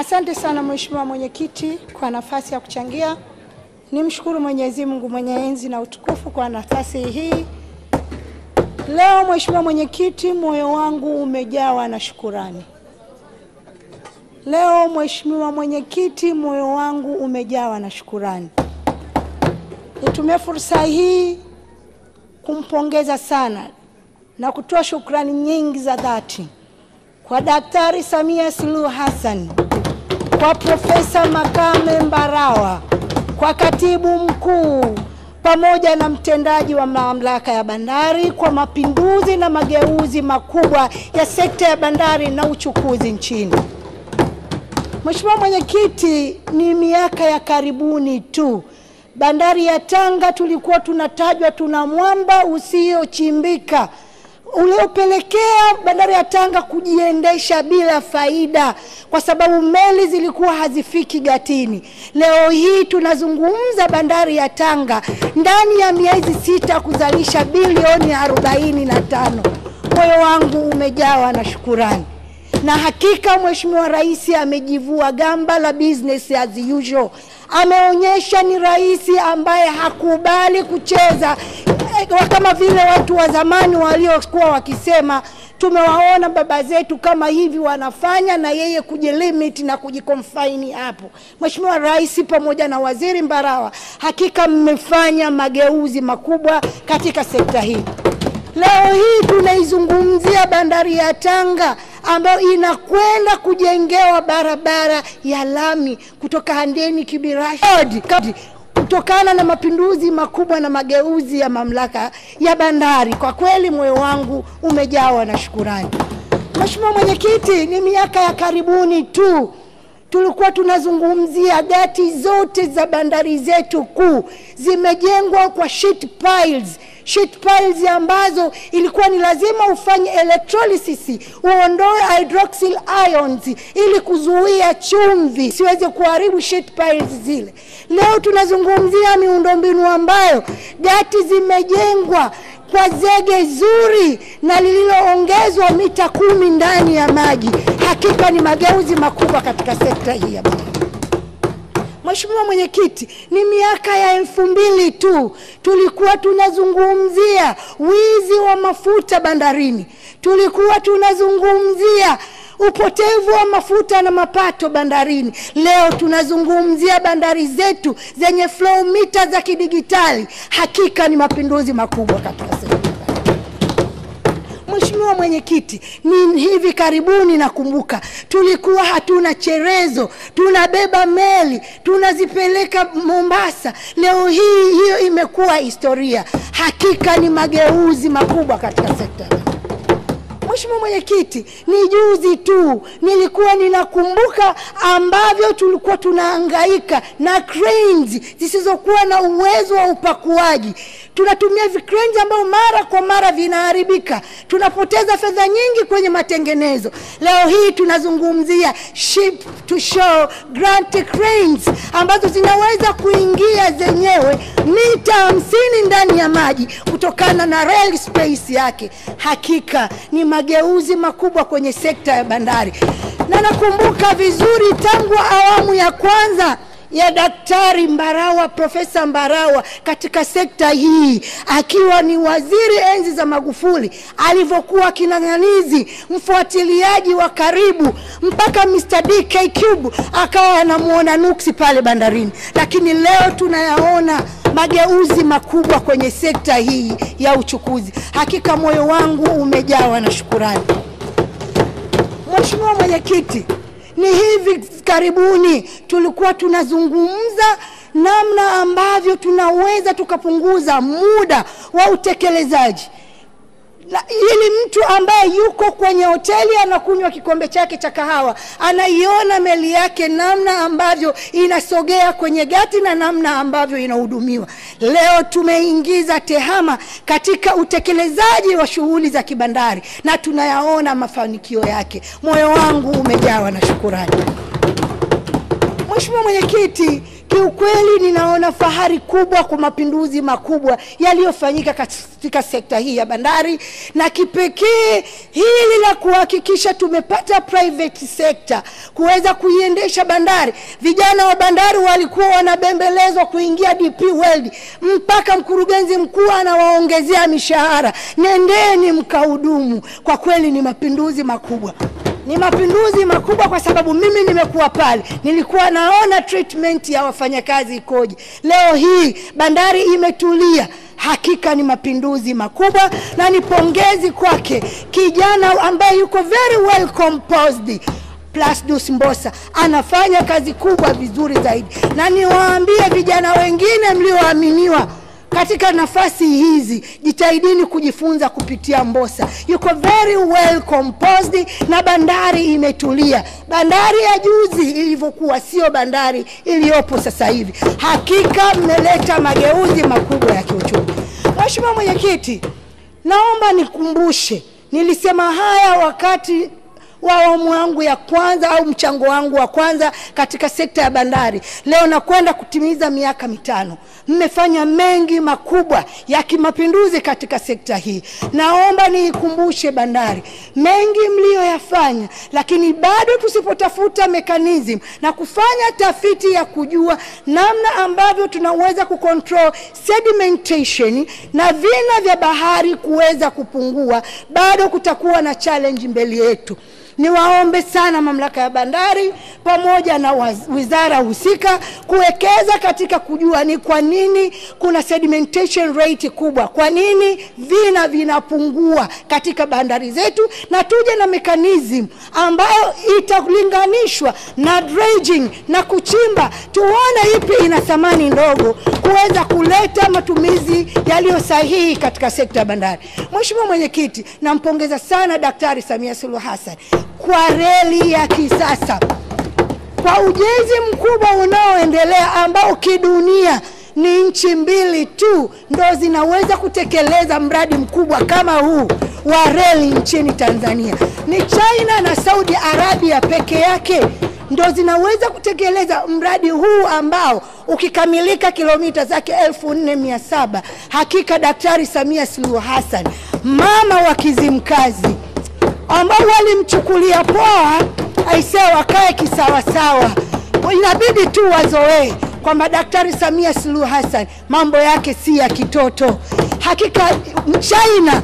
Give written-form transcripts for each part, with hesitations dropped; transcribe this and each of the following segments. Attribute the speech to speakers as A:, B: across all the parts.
A: Asante sana Mheshimiwa Mwenyekiti kwa nafasi ya kuchangia. Nimshukuru Mwenyezi Mungu mwenye enzi na utukufu kwa nafasi hii. Leo Mheshimiwa Mwenyekiti, moyo wangu umejawa na shukrani. Leo Mheshimiwa Mwenyekiti, moyo wangu umejawa na shukrani. Nitumie fursa hii kumpongeza sana na kutoa shukrani nyingi za dhati kwa Daktari Samia Suluhu Hassan, kwa Profesa Makame Mbarawa, kwa Katibu Mkuu pamoja na mtendaji wa mamlaka ya bandari kwa mapinduzi na mageuzi makubwa ya sekta ya bandari na uchukuzi nchini. Mheshimiwa Mwenyekiti, ni miaka ya karibuni tu bandari ya Tanga tulikuwa tunatajwa tuna mwamba usiochimbika uliopelekea bandari ya Tanga kujiendesha bila faida kwa sababu meli zilikuwa hazifiki gatini. Leo hii tunazungumza bandari ya Tanga ndani ya miezi 6 kuzalisha bilioni 45. Moyo wangu umejawa na shukrani. Na hakika Mheshimiwa Rais amejivua gamba la business as usual. Ameonyesha ni rais ambaye hakubali kucheza kama vile watu wa zamani waliokuwa wakisema tumewaona baba zetu kama hivi wanafanya, na yeye kujilimit na kujiconfine hapo. Mheshimiwa Rais pamoja na Waziri Mbarawa, hakika mmefanya mageuzi makubwa katika sekta hii. Leo hii tunaizungumzia bandari ya Tanga ambayo inakwenda kujengewa barabara ya lami kutoka Handeni Kibirashi kutokana na mapinduzi makubwa na mageuzi ya mamlaka ya bandari. Kwa kweli moyo wangu umejawa na shukrani. Mheshimiwa Mwenyekiti, ni miaka ya karibuni tu tulikuwa tunazungumzia gati zote za bandari zetu kuu zimejengwa kwa sheet piles ambazo ilikuwa ni lazima ufanye electrolysis, uondoe hydroxyl ions ili kuzuia chumvi siweze kuharibu sheet piles zile. Leo tunazungumzia miundombinu ambayo gati zimejengwa kwa zege zuri na lililoongezwa mita 10 ndani ya maji. Hakika ni mageuzi makubwa katika sekta hii ya bandari. Mheshimiwa Mwenyekiti, ni miaka ya 2000 tu tulikuwa tunazungumzia wizi wa mafuta bandarini. Tulikuwa tunazungumzia upotevu wa mafuta na mapato bandarini. Leo tunazungumzia bandari zetu zenye flow meter za kidigitali. Hakika ni mapinduzi makubwa katika sekta. Mheshimiwa Mwenyekiti, ni hivi karibuni nakumbuka tulikuwa hatuna cherezo, tunabeba meli, tunazipeleka Mombasa. Leo hii hiyo imekuwa historia. Hakika ni mageuzi makubwa katika sekta. Mheshimiwa Mwenyekiti, ni juzi tu nilikuwa ninakumbuka ambavyo tulikuwa tunahangaika na cranes zisizokuwa na uwezo wa upakuaji. Tunatumia cranes ambao mara kwa mara vinaharibika. Tunapoteza fedha nyingi kwenye matengenezo. Leo hii tunazungumzia ship to shore grant cranes ambazo zinaweza kuingia zenyewe mita 50 ndani ya maji kutokana na rail space yake. Hakika ni mageuzi makubwa kwenye sekta ya bandari. Na nakumbuka vizuri tangu awamu ya kwanza ya Daktari Mbarawa, Profesa Mbarawa katika sekta hii akiwa ni waziri enzi za Magufuli, alivyokuwa kinang'anizi mfuatiliaji wa karibu mpaka Mr. DK Cube akawa anamuona nuksi pale bandarini. Lakini leo tunayaona mageuzi makubwa kwenye sekta hii ya uchukuzi. Hakika moyo wangu umejawa na shukrani. Mheshimiwa Mwenyekiti, ni hivi karibuni tulikuwa tunazungumza namna ambavyo tunaweza tukapunguza muda wa utekelezaji. Ili mtu ambaye yuko kwenye hoteli anakunywa kikombe chake cha kahawa anaiona meli yake namna ambavyo inasogea kwenye gati na namna ambavyo inahudumiwa. Leo tumeingiza tehama katika utekelezaji wa shughuli za kibandari na tunayaona mafanikio yake. Moyo wangu umejawa na shukrani. Mheshimiwa Mwenyekiti, Kiukweli ninaona fahari kubwa kwa mapinduzi makubwa yaliyofanyika katika sekta hii ya bandari, na kipekee hili la kuhakikisha tumepata private sector kuweza kuiendesha bandari. Vijana wa bandari walikuwa wanabembelezwa kuingia DP World, mpaka mkurugenzi mkuu anawaongezea mishahara, nendeni mkahudumu. Kwa kweli ni mapinduzi makubwa. Ni mapinduzi makubwa kwa sababu mimi nimekuwa pale, nilikuwa naona treatment ya wafanyakazi ikoje. Leo hii bandari imetulia. Hakika ni mapinduzi makubwa, na nipongezi kwake kijana ambaye yuko very well composed. Plasdus Mbosa anafanya kazi kubwa vizuri zaidi, na niwaambie vijana wengine mlioaminiwa katika nafasi hizi, jitahidini kujifunza kupitia Mbosa. Yuko very well composed na bandari imetulia. Bandari ya juzi ilivyokuwa sio bandari iliyopo sasa hivi. Hakika mmeleta mageuzi makubwa ya kiuchumi. Mheshimiwa Mwenyekiti, naomba nikumbushe, nilisema haya wakati wa awamu yangu ya kwanza au mchango wangu wa kwanza katika sekta ya bandari. Leo nakwenda kutimiza miaka 5. Mmefanya mengi makubwa ya kimapinduzi katika sekta hii. Naomba niikumbushe bandari mengi mlioyafanya, lakini bado tusipotafuta mechanism na kufanya tafiti ya kujua namna ambavyo tunaweza kucontrol sedimentation na vina vya bahari kuweza kupungua, bado kutakuwa na challenge mbele yetu. Niwaombe sana mamlaka ya bandari pamoja na wizara husika kuwekeza katika kujua ni kwa nini kuna sedimentation rate kubwa, kwa nini vina vinapungua katika bandari zetu, na tuje na mechanism ambayo italinganishwa na dredging na kuchimba, tuone ipi ina thamani ndogo kuweza kuleta matumizi yaliyo sahihi katika sekta ya bandari. Mheshimiwa Mwenyekiti, nampongeza sana Daktari Samia Suluhu Hassan kwa reli ya kisasa, kwa ujenzi mkubwa unaoendelea ambao kidunia ni nchi 2 tu ndo zinaweza kutekeleza mradi mkubwa kama huu wa reli nchini Tanzania. Ni China na Saudi Arabia peke yake ndo zinaweza kutekeleza mradi huu ambao ukikamilika kilomita zake 1400. Hakika Daktari Samia Suluhu Hassan, mama wa Kizimkazi, ambao walimchukulia poa, aisee wakae kisawa sawa. Inabidi tu wazoee kwamba Daktari Samia Suluhu Hassan mambo yake si ya kitoto. Hakika China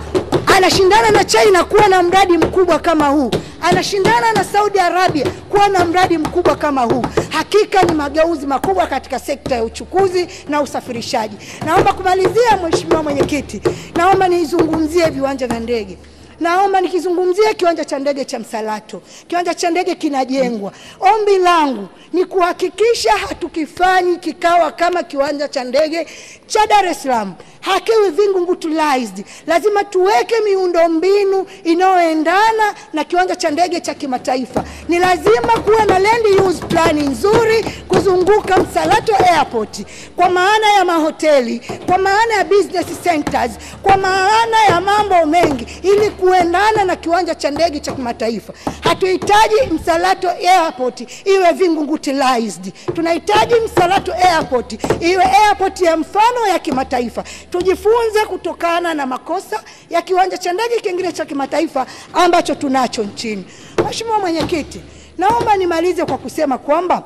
A: anashindana na China kuwa na mradi mkubwa kama huu, anashindana na Saudi Arabia kuwa na mradi mkubwa kama huu. Hakika ni mageuzi makubwa katika sekta ya uchukuzi na usafirishaji. Naomba kumalizia, Mheshimiwa Mwenyekiti, naomba nizungumzie viwanja vya ndege. Naomba nikizungumzia kiwanja cha ndege cha Msalato. Kiwanja cha ndege kinajengwa. Ombi langu ni kuhakikisha hatukifanyi kikawa kama kiwanja cha ndege cha Dar es Salaam. Hakiwi vingungutilized. Lazima tuweke miundombinu inayoendana na kiwanja cha ndege cha kimataifa. Ni lazima kuwe na land use plan nzuri kuzunguka Msalato Airport, kwa maana ya mahoteli, kwa maana ya business centers, kwa maana ya mambo mengi, ili kuendana na kiwanja cha ndege cha kimataifa. Hatuhitaji Msalato Airport iwe vingungutilized. Tunahitaji Msalato Airport iwe airport ya mfano ya kimataifa. Tujifunze kutokana na makosa ya kiwanja cha ndege kingine cha kimataifa ambacho tunacho nchini. Mheshimiwa Mwenyekiti, naomba nimalize kwa kusema kwamba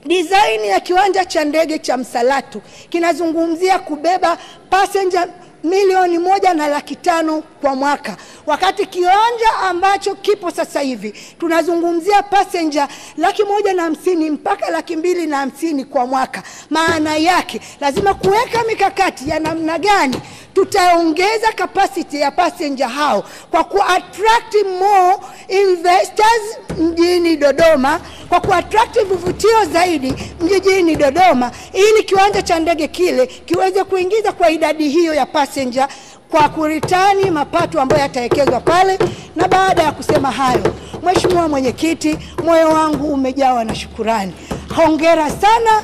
A: design ya kiwanja cha ndege cha Msalato kinazungumzia kubeba passenger 1,500,000 kwa mwaka, wakati kiwanja ambacho kipo sasa hivi tunazungumzia passenger 150,000 mpaka 250,000 kwa mwaka. Maana yake lazima kuweka mikakati ya namna gani tutaongeza capacity ya passenger hao kwa ku-attract more investors mjini Dodoma, kwa ku-attract vivutio zaidi mjini Dodoma, ili kiwanja cha ndege kile kiweze kuingiza kwa idadi hiyo ya passenger kwa kuritani mapato ambayo yatawekezwa pale. Na baada ya kusema hayo, Mheshimiwa Mwenyekiti, moyo wangu umejawa na shukrani. Hongera sana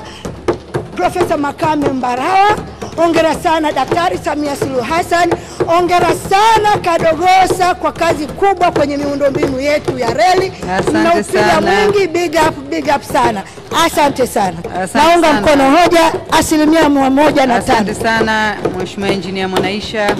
A: Profesa Makame Mbarawa, hongera sana Daktari Samia Suluhu Hassan, hongera sana Kadogosa kwa kazi kubwa kwenye miundombinu yetu ya reli.
B: Asante sana.
A: Mwingi, big up sana. Asante sana. Naunga mkono hoja 105%.
B: Asante sana Mheshimiwa Engineer Mwanaisha.